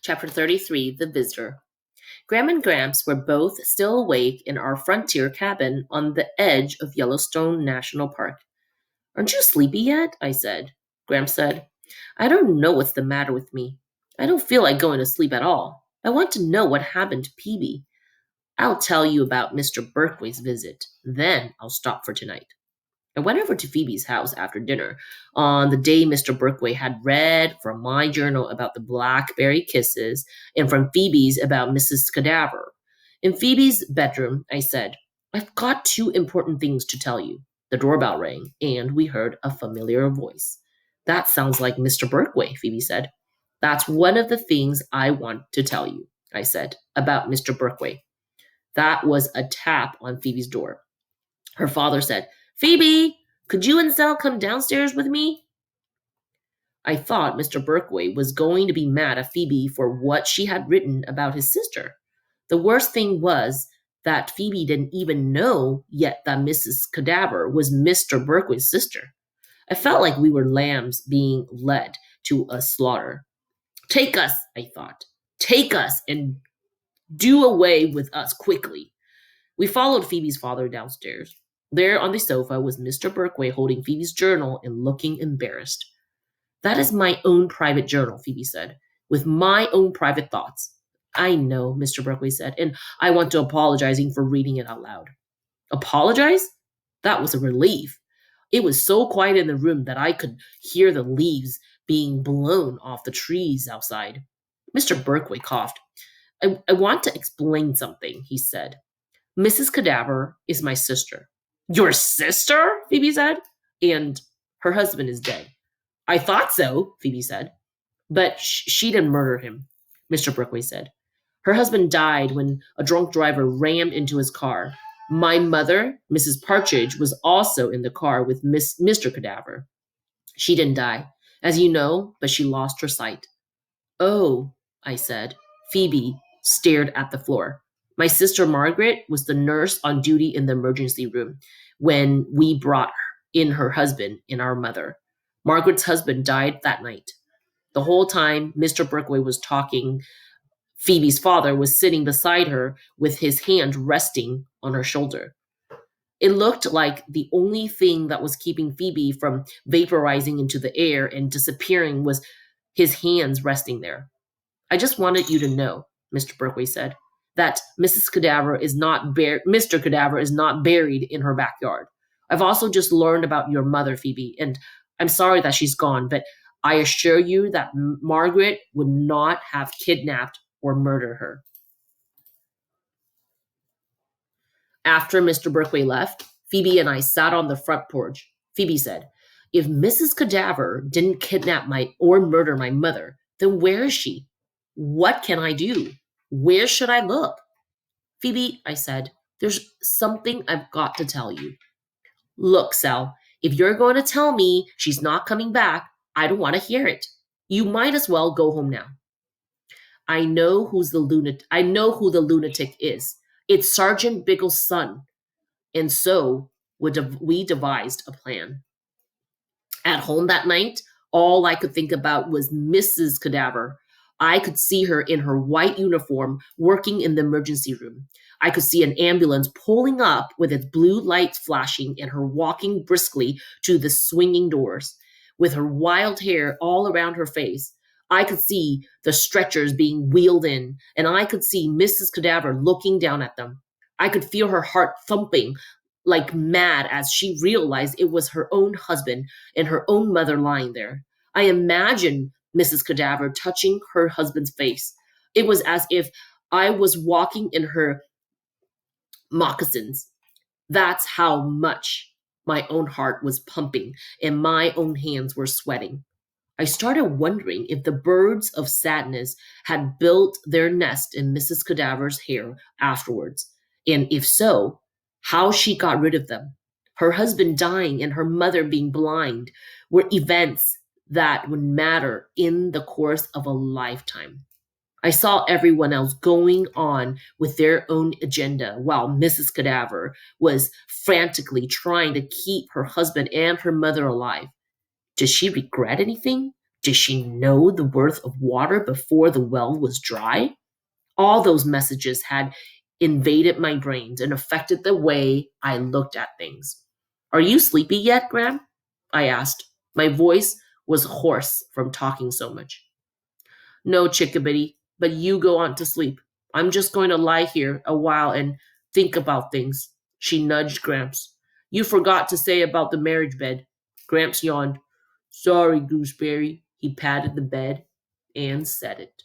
Chapter 33 The Visitor. Graham and Gramps were both still awake in our frontier cabin on the edge of Yellowstone National Park. Aren't you sleepy yet? I said. Gramps said, I don't know what's the matter with me. I don't feel like going to sleep at all. I want to know what happened to Peavy. I'll tell you about Mr. Berkway's visit. Then I'll stop for tonight. I went over to Phoebe's house after dinner on the day Mr. Berkway had read from my journal about the blackberry kisses and from Phoebe's about Mrs. Cadaver. In Phoebe's bedroom, I said, I've got two important things to tell you. The doorbell rang, and we heard a familiar voice. That sounds like Mr. Berkway, Phoebe said. That's one of the things I want to tell you, I said, about Mr. Berkway. That was a tap on Phoebe's door. Her father said, Phoebe, could you and Sal come downstairs with me? I thought Mr. Berkway was going to be mad at Phoebe for what she had written about his sister. The worst thing was that Phoebe didn't even know yet that Mrs. Cadaver was Mr. Berkway's sister. I felt like we were lambs being led to a slaughter. Take us, I thought. Take us and do away with us quickly. We followed Phoebe's father downstairs. There on the sofa was Mr. Berkway holding Phoebe's journal and looking embarrassed. That is my own private journal, Phoebe said, with my own private thoughts. I know, Mr. Berkway said, and I want to apologize for reading it out loud. Apologize? That was a relief. It was so quiet in the room that I could hear the leaves being blown off the trees outside. Mr. Berkway coughed. I want to explain something, he said. Mrs. Cadaver is my sister. Your sister? Phoebe said. And her husband is dead. I thought so, Phoebe said. But she didn't murder him, Mr. Berkway said. Her husband died when a drunk driver rammed into his car. My mother, Mrs. Partridge, was also in the car with Mr. Cadaver. She didn't die, as you know, but she lost her sight. Oh, I said. Phoebe stared at the floor. My sister Margaret was the nurse on duty in the emergency room when we brought in her husband and our mother. Margaret's husband died that night. The whole time Mr. Berkway was talking, Phoebe's father was sitting beside her with his hand resting on her shoulder. It looked like the only thing that was keeping Phoebe from vaporizing into the air and disappearing was his hands resting there. I just wanted you to know, Mr. Berkway said, that Mrs. Cadaver is not Mr. Cadaver is not buried in her backyard. I've also just learned about your mother, Phoebe, and I'm sorry that she's gone, but I assure you that Margaret would not have kidnapped or murdered her. After Mr. Berkway left, Phoebe and I sat on the front porch. Phoebe said, if Mrs. Cadaver didn't kidnap or murder my mother, then where is she? What can I do? Where should I look? Phoebe, I said, there's something I've got to tell you. Look, Sal, if you're going to tell me she's not coming back, I don't want to hear it. You might as well go home now. I know who the lunatic is. It's Sergeant Biggle's son. And so we devised a plan. At home that night, all I could think about was Mrs. Cadaver. I could see her in her white uniform working in the emergency room. I could see an ambulance pulling up with its blue lights flashing and her walking briskly to the swinging doors. With her wild hair all around her face, I could see the stretchers being wheeled in, and I could see Mrs. Cadaver looking down at them. I could feel her heart thumping like mad as she realized it was her own husband and her own mother lying there. I imagined Mrs. Cadaver touching her husband's face. It was as if I was walking in her moccasins. That's how much my own heart was pumping and my own hands were sweating. I started wondering if the birds of sadness had built their nest in Mrs. Cadaver's hair afterwards, and if so, how she got rid of them. Her husband dying and her mother being blind were events that would matter in the course of a lifetime. I saw everyone else going on with their own agenda while Mrs. Cadaver was frantically trying to keep her husband and her mother alive. Did she regret anything? Did she know the worth of water before the well was dry? All those messages had invaded my brains and affected the way I looked at things. Are you sleepy yet, Graham? I asked. My voice was hoarse from talking so much. No, Chickabiddy, but you go on to sleep. I'm just going to lie here a while and think about things. She nudged Gramps. You forgot to say about the marriage bed. Gramps yawned. Sorry, Gooseberry. He patted the bed and said it.